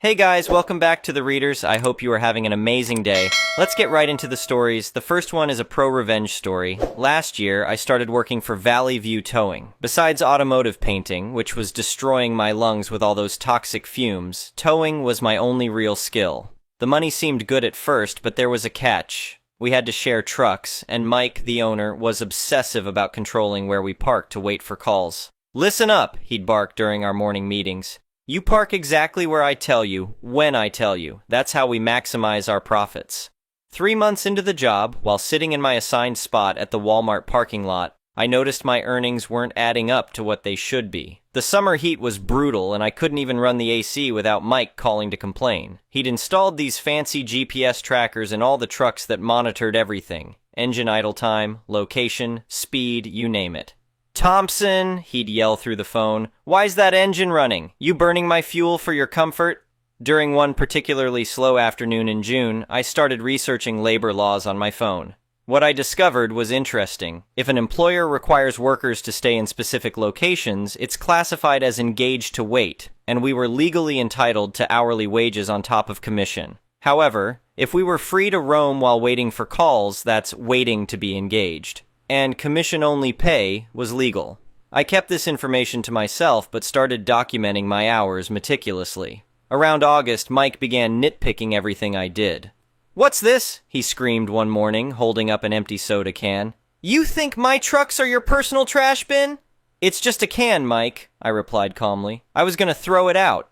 Hey guys, welcome back to The Readers. I hope you are having an amazing day. Let's get right into the stories. The first one is a pro-revenge story. Last year, I started working for Valley View Towing. Besides automotive painting, which was destroying my lungs with all those toxic fumes, towing was my only real skill. The money seemed good at first, but there was a catch. We had to share trucks, and Mike, the owner, was obsessive about controlling where we parked to wait for calls. "Listen up," he'd bark during our morning meetings. "You park exactly where I tell you, when I tell you. That's how we maximize our profits." 3 months into the job, while sitting in my assigned spot at the Walmart parking lot, I noticed my earnings weren't adding up to what they should be. The summer heat was brutal, and I couldn't even run the AC without Mike calling to complain. He'd installed these fancy GPS trackers in all the trucks that monitored everything: engine idle time, location, speed, you name it. "Thompson," he'd yell through the phone, "why's that engine running? You burning my fuel for your comfort?" During one particularly slow afternoon in June, I started researching labor laws on my phone. What I discovered was interesting. If an employer requires workers to stay in specific locations, it's classified as engaged to wait, and we were legally entitled to hourly wages on top of commission. However, if we were free to roam while waiting for calls, that's waiting to be engaged. And commission-only pay was legal. I kept this information to myself, but started documenting my hours meticulously. Around August, Mike began nitpicking everything I did. "What's this?" he screamed one morning, holding up an empty soda can. "You think my trucks are your personal trash bin?" "It's just a can, Mike," I replied calmly. "I was gonna throw it out."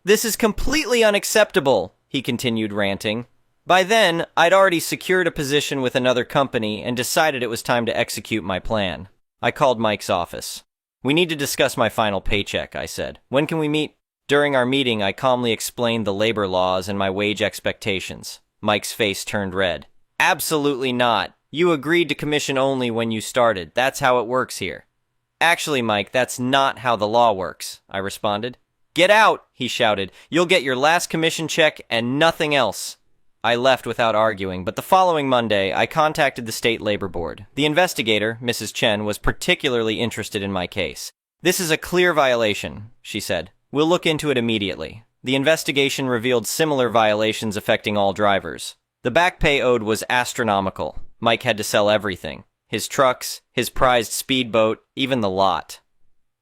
"This is completely unacceptable," he continued ranting. By then, I'd already secured a position with another company and decided it was time to execute my plan. I called Mike's office. "We need to discuss my final paycheck," I said. "When can we meet?" During our meeting, I calmly explained the labor laws and my wage expectations. Mike's face turned red. "Absolutely not. You agreed to commission only when you started. That's how it works here." "Actually, Mike, that's not how the law works," I responded. "Get out," he shouted. "You'll get your last commission check and nothing else." I left without arguing, but the following Monday, I contacted the state labor board. The investigator, Mrs. Chen, was particularly interested in my case. "This is a clear violation," she said. "We'll look into it immediately." The investigation revealed similar violations affecting all drivers. The back pay owed was astronomical. Mike had to sell everything: his trucks, his prized speedboat, even the lot.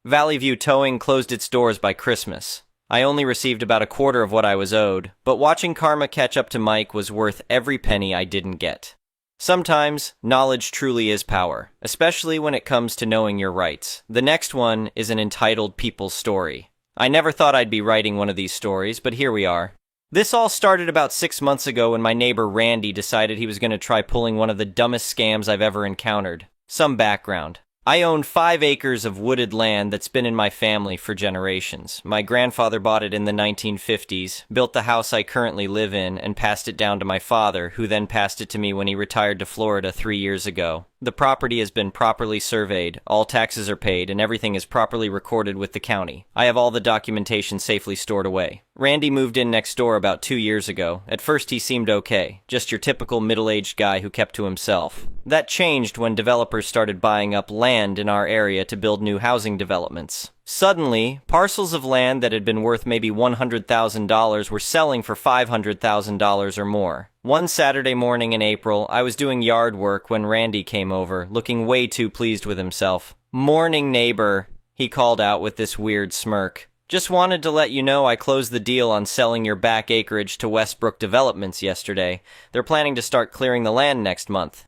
Valley View Towing closed its doors by Christmas. I only received about a quarter of what I was owed, but watching karma catch up to Mike was worth every penny I didn't get. Sometimes, knowledge truly is power, especially when it comes to knowing your rights. The next one is an entitled people's story. I never thought I'd be writing one of these stories, but here we are. This all started about 6 months ago when my neighbor Randy decided he was going to try pulling one of the dumbest scams I've ever encountered. Some background. I own 5 acres of wooded land that's been in my family for generations. My grandfather bought it in the 1950s, built the house I currently live in, and passed it down to my father, who then passed it to me when he retired to Florida 3 years ago. The property has been properly surveyed, all taxes are paid, and everything is properly recorded with the county. I have all the documentation safely stored away. Randy moved in next door about 2 years ago. At first he seemed okay, just your typical middle-aged guy who kept to himself. That changed when developers started buying up land in our area to build new housing developments. Suddenly, parcels of land that had been worth maybe $100,000 were selling for $500,000 or more. One Saturday morning in April, I was doing yard work when Randy came over, looking way too pleased with himself. "Morning, neighbor," he called out with this weird smirk. "Just wanted to let you know I closed the deal on selling your back acreage to Westbrook Developments yesterday. They're planning to start clearing the land next month."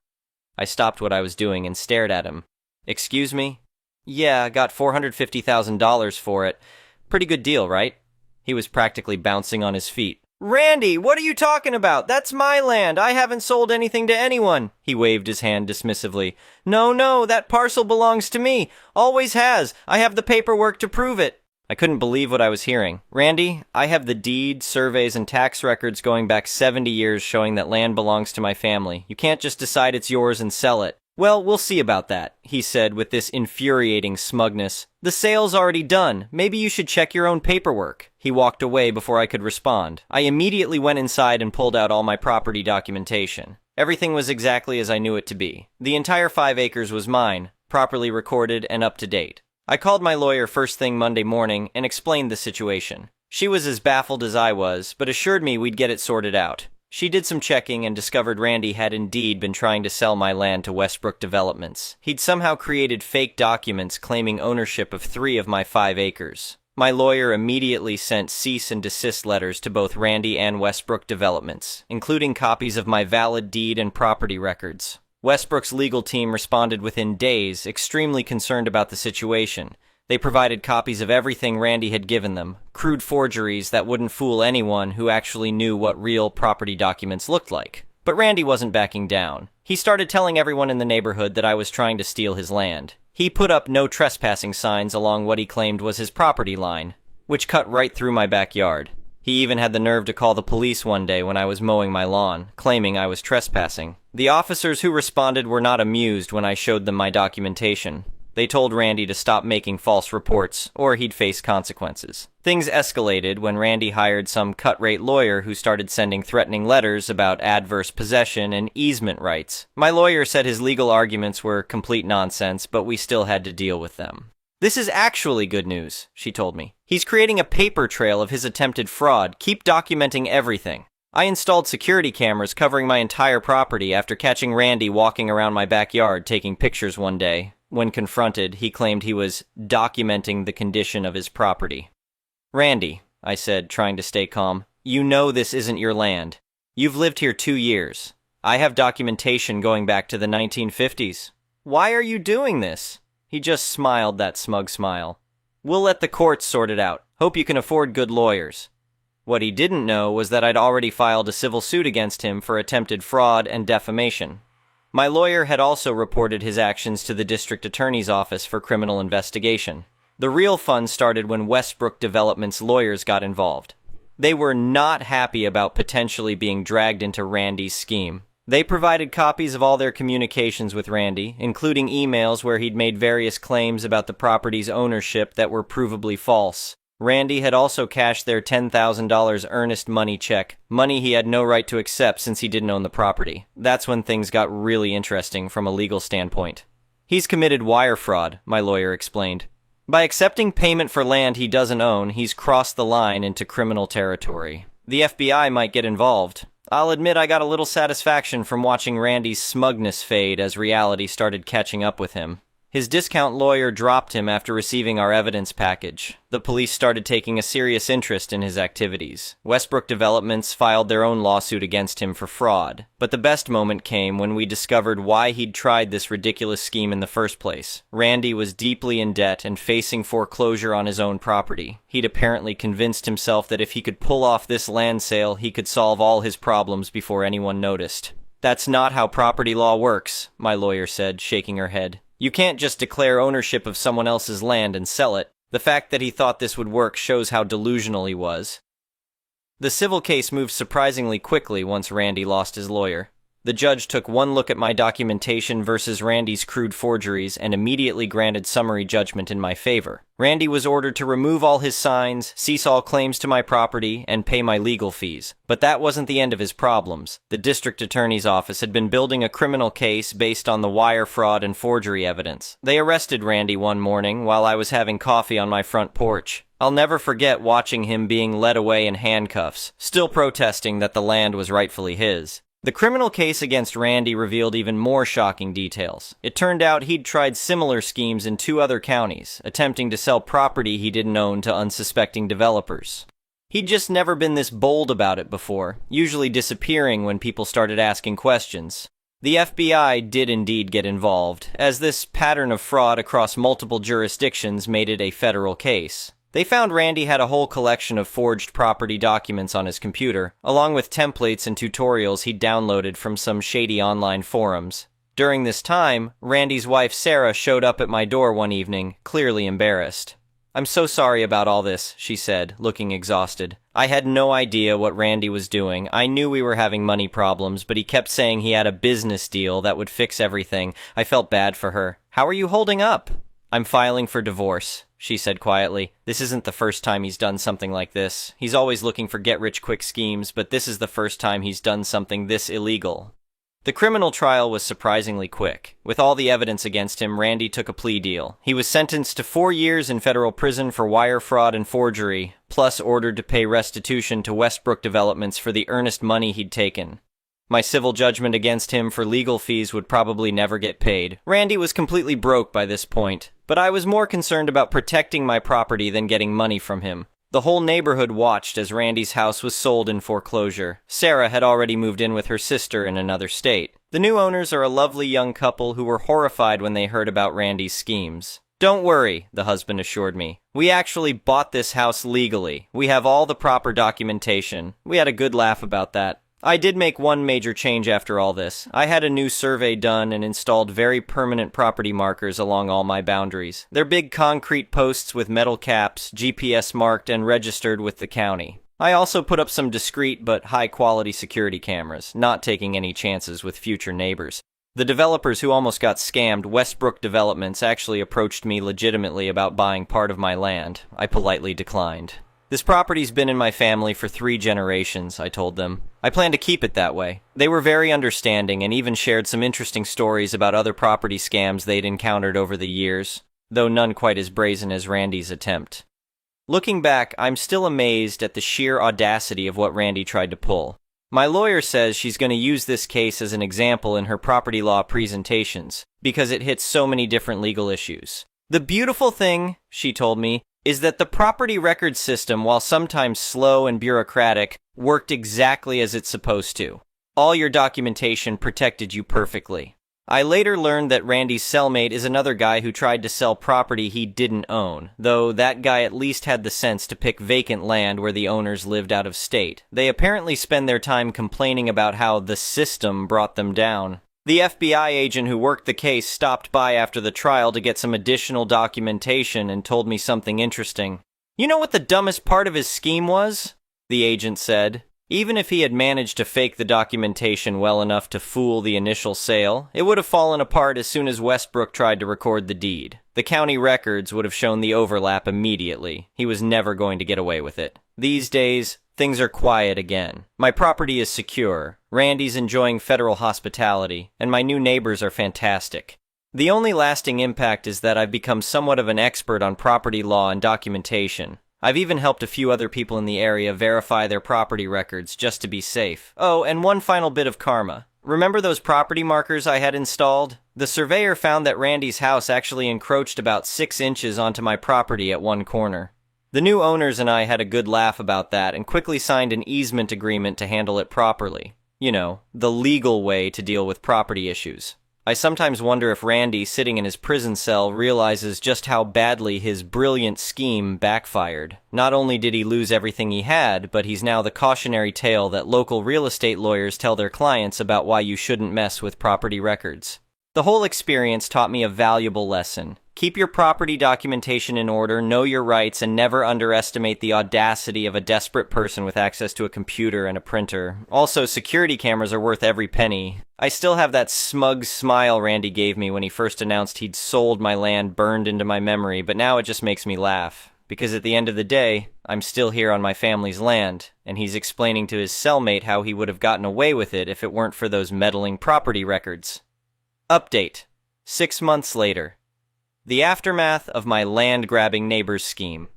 I stopped what I was doing and stared at him. "Excuse me?" "Yeah, I got $450,000 for it. Pretty good deal, right?" He was practically bouncing on his feet. "Randy, what are you talking about? That's my land. I haven't sold anything to anyone." He waved his hand dismissively. No, that parcel belongs to me. Always has. I have the paperwork to prove it." I couldn't believe what I was hearing. "Randy, I have the deed, surveys, and tax records going back 70 years showing that land belongs to my family. You can't just decide it's yours and sell it." "Well, we'll see about that," he said with this infuriating smugness. "The sale's already done. Maybe you should check your own paperwork." He walked away before I could respond. I immediately went inside and pulled out all my property documentation. Everything was exactly as I knew it to be. The entire 5 acres was mine, properly recorded and up to date. I called my lawyer first thing Monday morning and explained the situation. She was as baffled as I was, but assured me we'd get it sorted out. She did some checking and discovered Randy had indeed been trying to sell my land to Westbrook Developments. He'd somehow created fake documents claiming ownership of 3 of my 5 acres. My lawyer immediately sent cease and desist letters to both Randy and Westbrook Developments, including copies of my valid deed and property records. Westbrook's legal team responded within days, extremely concerned about the situation. They provided copies of everything Randy had given them, crude forgeries that wouldn't fool anyone who actually knew what real property documents looked like. But Randy wasn't backing down. He started telling everyone in the neighborhood that I was trying to steal his land. He put up no trespassing signs along what he claimed was his property line, which cut right through my backyard. He even had the nerve to call the police one day when I was mowing my lawn, claiming I was trespassing. The officers who responded were not amused when I showed them my documentation. They told Randy to stop making false reports, or he'd face consequences. Things escalated when Randy hired some cut-rate lawyer who started sending threatening letters about adverse possession and easement rights. My lawyer said his legal arguments were complete nonsense, but we still had to deal with them. "This is actually good news," she told me. "He's creating a paper trail of his attempted fraud. Keep documenting everything." I installed security cameras covering my entire property after catching Randy walking around my backyard taking pictures one day. When confronted, he claimed he was documenting the condition of his property. "Randy," I said, trying to stay calm, "you know this isn't your land. You've lived here 2 years. I have documentation going back to the 1950s. Why are you doing this?" He just smiled that smug smile. "We'll let the courts sort it out. Hope you can afford good lawyers." What he didn't know was that I'd already filed a civil suit against him for attempted fraud and defamation. My lawyer had also reported his actions to the district attorney's office for criminal investigation. The real fun started when Westbrook Development's lawyers got involved. They were not happy about potentially being dragged into Randy's scheme. They provided copies of all their communications with Randy, including emails where he'd made various claims about the property's ownership that were provably false. Randy had also cashed their $10,000 earnest money check, money he had no right to accept since he didn't own the property. That's when things got really interesting from a legal standpoint. "He's committed wire fraud," my lawyer explained. "By accepting payment for land he doesn't own, he's crossed the line into criminal territory. The FBI might get involved. I'll admit I got a little satisfaction from watching Randy's smugness fade as reality started catching up with him. His discount lawyer dropped him after receiving our evidence package. The police started taking a serious interest in his activities. Westbrook Developments filed their own lawsuit against him for fraud. But the best moment came when we discovered why he'd tried this ridiculous scheme in the first place. Randy was deeply in debt and facing foreclosure on his own property. He'd apparently convinced himself that if he could pull off this land sale, he could solve all his problems before anyone noticed. "That's not how property law works," my lawyer said, shaking her head. "You can't just declare ownership of someone else's land and sell it." The fact that he thought this would work shows how delusional he was. The civil case moved surprisingly quickly once Randy lost his lawyer. The judge took one look at my documentation versus Randy's crude forgeries and immediately granted summary judgment in my favor. Randy was ordered to remove all his signs, cease all claims to my property, and pay my legal fees. But that wasn't the end of his problems. The district attorney's office had been building a criminal case based on the wire fraud and forgery evidence. They arrested Randy one morning while I was having coffee on my front porch. I'll never forget watching him being led away in handcuffs, still protesting that the land was rightfully his. The criminal case against Randy revealed even more shocking details. It turned out he'd tried similar schemes in 2 other counties, attempting to sell property he didn't own to unsuspecting developers. He'd just never been this bold about it before, usually disappearing when people started asking questions. The FBI did indeed get involved, as this pattern of fraud across multiple jurisdictions made it a federal case. They found Randy had a whole collection of forged property documents on his computer, along with templates and tutorials he'd downloaded from some shady online forums. During this time, Randy's wife Sarah showed up at my door one evening, clearly embarrassed. "I'm so sorry about all this," she said, looking exhausted. "I had no idea what Randy was doing. I knew we were having money problems, but he kept saying he had a business deal that would fix everything. I felt bad for her. How are you holding up?" "I'm filing for divorce," she said quietly. "This isn't the first time he's done something like this. He's always looking for get-rich-quick schemes, but this is the first time he's done something this illegal." The criminal trial was surprisingly quick. With all the evidence against him, Randy took a plea deal. He was sentenced to 4 years in federal prison for wire fraud and forgery, plus ordered to pay restitution to Westbrook Developments for the earnest money he'd taken. My civil judgment against him for legal fees would probably never get paid. Randy was completely broke by this point, but I was more concerned about protecting my property than getting money from him. The whole neighborhood watched as Randy's house was sold in foreclosure. Sarah had already moved in with her sister in another state. The new owners are a lovely young couple who were horrified when they heard about Randy's schemes. "Don't worry," the husband assured me. "We actually bought this house legally. We have all the proper documentation." We had a good laugh about that. I did make one major change after all this. I had a new survey done and installed very permanent property markers along all my boundaries. They're big concrete posts with metal caps, GPS marked and registered with the county. I also put up some discreet but high-quality security cameras, not taking any chances with future neighbors. The developers who almost got scammed, Westbrook Developments, actually approached me legitimately about buying part of my land. I politely declined. "This property's been in my family for 3 generations, I told them. I plan to keep it that way. They were very understanding and even shared some interesting stories about other property scams they'd encountered over the years, though none quite as brazen as Randy's attempt. Looking back, I'm still amazed at the sheer audacity of what Randy tried to pull. My lawyer says she's going to use this case as an example in her property law presentations, because it hits so many different legal issues. The beautiful thing, she told me, is that the property record system, while sometimes slow and bureaucratic, worked exactly as it's supposed to. All your documentation protected you perfectly. I later learned that Randy's cellmate is another guy who tried to sell property he didn't own, though that guy at least had the sense to pick vacant land where the owners lived out of state. They apparently spend their time complaining about how the system brought them down. The FBI agent who worked the case stopped by after the trial to get some additional documentation and told me something interesting. "You know what the dumbest part of his scheme was?" the agent said. "Even if he had managed to fake the documentation well enough to fool the initial sale, it would have fallen apart as soon as Westbrook tried to record the deed. The county records would have shown the overlap immediately. He was never going to get away with it. These days, things are quiet again. My property is secure. Randy's enjoying federal hospitality, and my new neighbors are fantastic. The only lasting impact is that I've become somewhat of an expert on property law and documentation. I've even helped a few other people in the area verify their property records just to be safe. Oh, and one final bit of karma. Remember those property markers I had installed? The surveyor found that Randy's house actually encroached about 6 inches onto my property at one corner. The new owners and I had a good laugh about that and quickly signed an easement agreement to handle it properly. You know, the legal way to deal with property issues. I sometimes wonder if Randy, sitting in his prison cell, realizes just how badly his brilliant scheme backfired. Not only did he lose everything he had, but he's now the cautionary tale that local real estate lawyers tell their clients about why you shouldn't mess with property records. The whole experience taught me a valuable lesson. Keep your property documentation in order, know your rights, and never underestimate the audacity of a desperate person with access to a computer and a printer. Also, security cameras are worth every penny. I still have that smug smile Randy gave me when he first announced he'd sold my land burned into my memory, but now it just makes me laugh. Because at the end of the day, I'm still here on my family's land, and he's explaining to his cellmate how he would have gotten away with it if it weren't for those meddling property records. Update. 6 months later. The aftermath of my land-grabbing neighbor's scheme.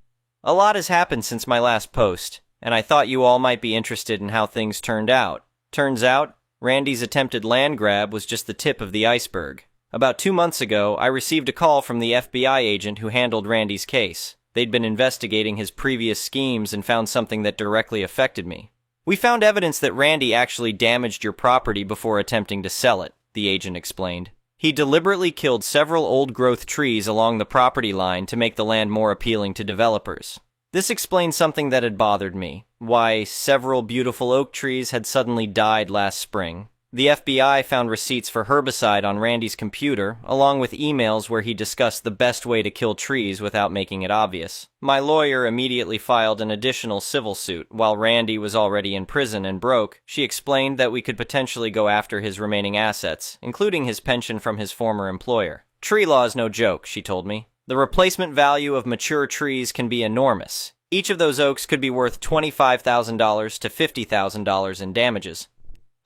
A lot has happened since my last post, and I thought you all might be interested in how things turned out. Turns out, Randy's attempted land grab was just the tip of the iceberg. About 2 months ago, I received a call from the FBI agent who handled Randy's case. They'd been investigating his previous schemes and found something that directly affected me. "We found evidence that Randy actually damaged your property before attempting to sell it," the agent explained. "He deliberately killed several old-growth trees along the property line to make the land more appealing to developers. This explains something that had bothered me, why several beautiful oak trees had suddenly died last spring. The FBI found receipts for herbicide on Randy's computer, along with emails where he discussed the best way to kill trees without making it obvious. My lawyer immediately filed an additional civil suit. While Randy was already in prison and broke, she explained that we could potentially go after his remaining assets, including his pension from his former employer. Tree law is no joke, she told me. The replacement value of mature trees can be enormous. Each of those oaks could be worth $25,000 to $50,000 in damages.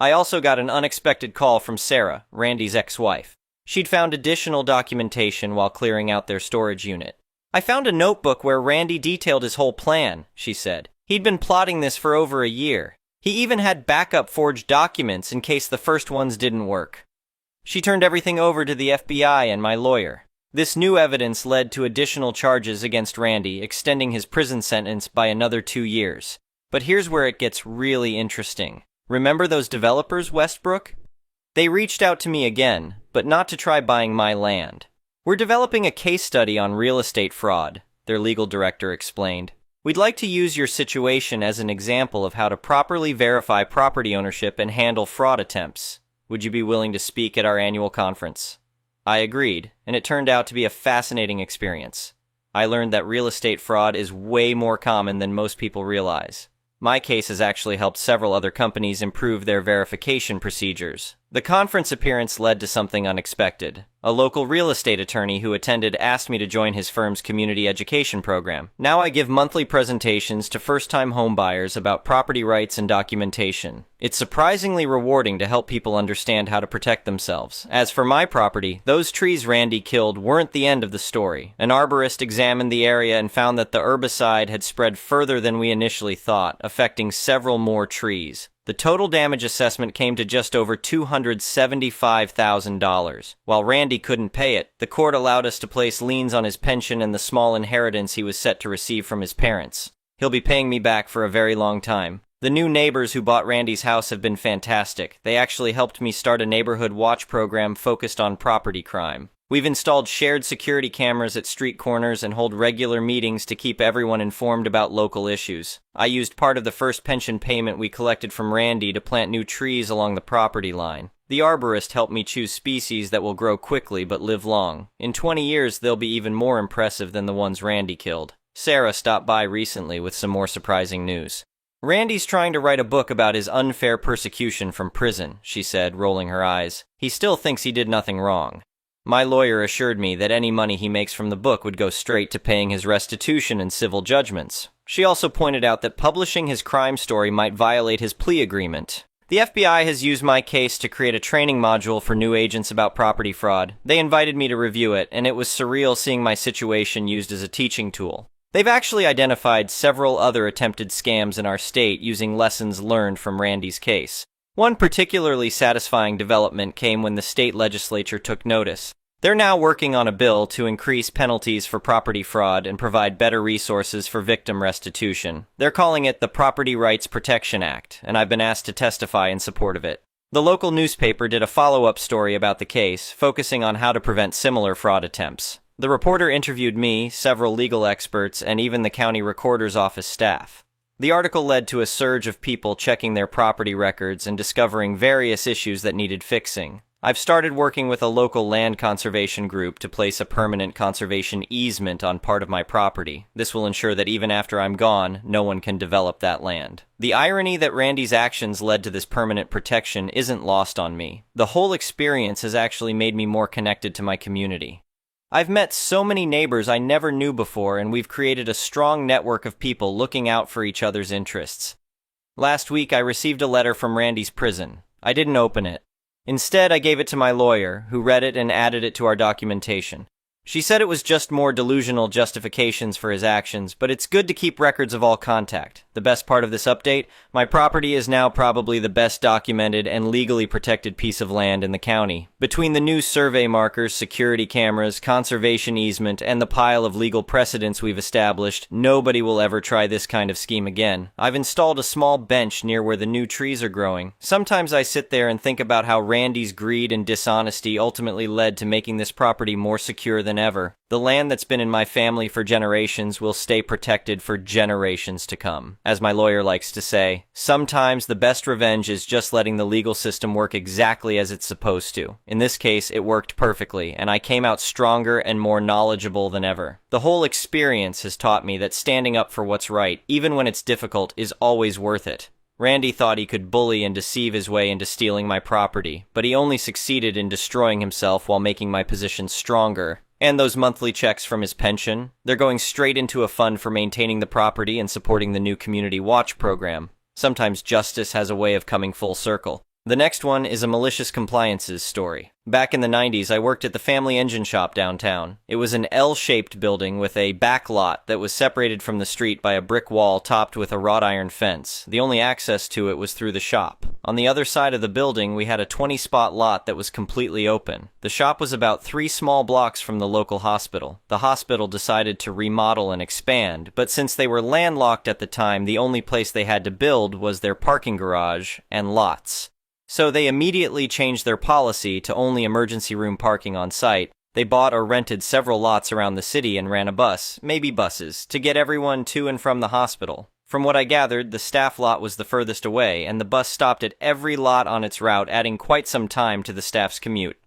I also got an unexpected call from Sarah, Randy's ex-wife. She'd found additional documentation while clearing out their storage unit. "I found a notebook where Randy detailed his whole plan," she said. "He'd been plotting this for over a year. He even had backup forged documents in case the first ones didn't work." She turned everything over to the FBI and my lawyer. This new evidence led to additional charges against Randy, extending his prison sentence by another 2 years. But here's where it gets really interesting. Remember those developers, Westbrook? They reached out to me again, but not to try buying my land. "We're developing a case study on real estate fraud," their legal director explained. "We'd like to use your situation as an example of how to properly verify property ownership and handle fraud attempts. Would you be willing to speak at our annual conference?" I agreed, and it turned out to be a fascinating experience. I learned that real estate fraud is way more common than most people realize. My case has actually helped several other companies improve their verification procedures. The conference appearance led to something unexpected. A local real estate attorney who attended asked me to join his firm's community education program. Now I give monthly presentations to first-time homebuyers about property rights and documentation. It's surprisingly rewarding to help people understand how to protect themselves. As for my property, those trees Randy killed weren't the end of the story. An arborist examined the area and found that the herbicide had spread further than we initially thought, affecting several more trees. The total damage assessment came to just over $275,000. While Randy couldn't pay it, the court allowed us to place liens on his pension and the small inheritance he was set to receive from his parents. He'll be paying me back for a very long time. The new neighbors who bought Randy's house have been fantastic. They actually helped me start a neighborhood watch program focused on property crime. We've installed shared security cameras at street corners and hold regular meetings to keep everyone informed about local issues. I used part of the first pension payment we collected from Randy to plant new trees along the property line. The arborist helped me choose species that will grow quickly but live long. In 20 years, they'll be even more impressive than the ones Randy killed. Sarah stopped by recently with some more surprising news. "Randy's trying to write a book about his unfair persecution from prison," she said, rolling her eyes. "He still thinks he did nothing wrong." My lawyer assured me that any money he makes from the book would go straight to paying his restitution and civil judgments. She also pointed out that publishing his crime story might violate his plea agreement. The FBI has used my case to create a training module for new agents about property fraud. They invited me to review it, and it was surreal seeing my situation used as a teaching tool. They've actually identified several other attempted scams in our state using lessons learned from Randy's case. One particularly satisfying development came when the state legislature took notice. They're now working on a bill to increase penalties for property fraud and provide better resources for victim restitution. They're calling it the Property Rights Protection Act, and I've been asked to testify in support of it. The local newspaper did a follow-up story about the case, focusing on how to prevent similar fraud attempts. The reporter interviewed me, several legal experts, and even the county recorder's office staff. The article led to a surge of people checking their property records and discovering various issues that needed fixing. I've started working with a local land conservation group to place a permanent conservation easement on part of my property. This will ensure that even after I'm gone, no one can develop that land. The irony that Randy's actions led to this permanent protection isn't lost on me. The whole experience has actually made me more connected to my community. I've met so many neighbors I never knew before, and we've created a strong network of people looking out for each other's interests. Last week, I received a letter from Randy's prison. I didn't open it. Instead, I gave it to my lawyer, who read it and added it to our documentation. She said it was just more delusional justifications for his actions, but it's good to keep records of all contact. The best part of this update, my property is now probably the best documented and legally protected piece of land in the county. Between the new survey markers, security cameras, conservation easement, and the pile of legal precedents we've established, nobody will ever try this kind of scheme again. I've installed a small bench near where the new trees are growing. Sometimes I sit there and think about how Randy's greed and dishonesty ultimately led to making this property more secure than ever. The land that's been in my family for generations will stay protected for generations to come. As my lawyer likes to say, sometimes the best revenge is just letting the legal system work exactly as it's supposed to. In this case, it worked perfectly, and I came out stronger and more knowledgeable than ever. The whole experience has taught me that standing up for what's right, even when it's difficult, is always worth it. Randy thought he could bully and deceive his way into stealing my property, but he only succeeded in destroying himself while making my position stronger. And those monthly checks from his pension, they're going straight into a fund for maintaining the property and supporting the new community watch program. Sometimes justice has a way of coming full circle. The next one is a malicious compliances story. Back in the 90s, I worked at the family engine shop downtown. It was an L-shaped building with a back lot that was separated from the street by a brick wall topped with a wrought iron fence. The only access to it was through the shop. On the other side of the building, we had a 20-spot lot that was completely open. The shop was about 3 small blocks from the local hospital. The hospital decided to remodel and expand, but since they were landlocked at the time, the only place they had to build was their parking garage and lots. So they immediately changed their policy to only emergency room parking on site. They bought or rented several lots around the city and ran a bus, maybe buses, to get everyone to and from the hospital. From what I gathered, the staff lot was the furthest away, and the bus stopped at every lot on its route, adding quite some time to the staff's commute.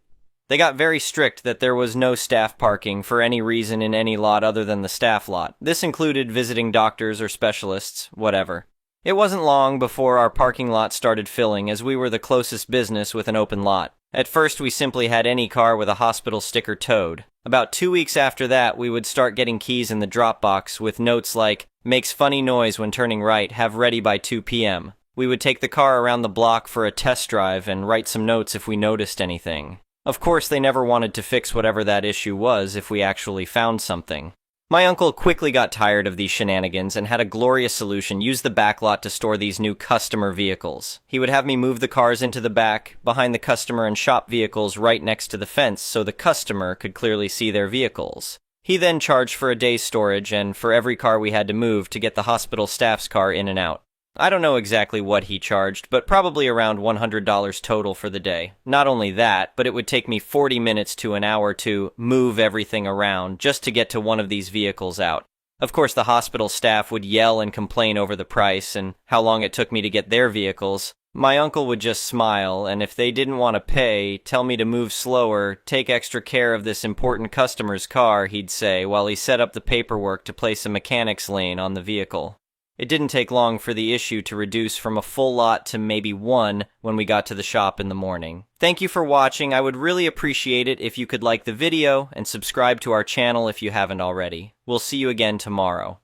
They got very strict that there was no staff parking for any reason in any lot other than the staff lot. This included visiting doctors or specialists, whatever. It wasn't long before our parking lot started filling, as we were the closest business with an open lot. At first, we simply had any car with a hospital sticker towed. About 2 weeks after that, we would start getting keys in the drop box with notes like, "Makes funny noise when turning right, have ready by 2 p.m. We would take the car around the block for a test drive and write some notes if we noticed anything. Of course, they never wanted to fix whatever that issue was if we actually found something. My uncle quickly got tired of these shenanigans and had a glorious solution: use the back lot to store these new customer vehicles. He would have me move the cars into the back, behind the customer and shop vehicles right next to the fence so the customer could clearly see their vehicles. He then charged for a day's storage and for every car we had to move to get the hospital staff's car in and out. I don't know exactly what he charged, but probably around $100 total for the day. Not only that, but it would take me 40 minutes to an hour to move everything around just to get to one of these vehicles out. Of course, the hospital staff would yell and complain over the price and how long it took me to get their vehicles. My uncle would just smile, and if they didn't want to pay, tell me to move slower, take extra care of this important customer's car, he'd say, while he set up the paperwork to place a mechanic's lane on the vehicle. It didn't take long for the issue to reduce from a full lot to maybe one when we got to the shop in the morning. Thank you for watching. I would really appreciate it if you could like the video and subscribe to our channel if you haven't already. We'll see you again tomorrow.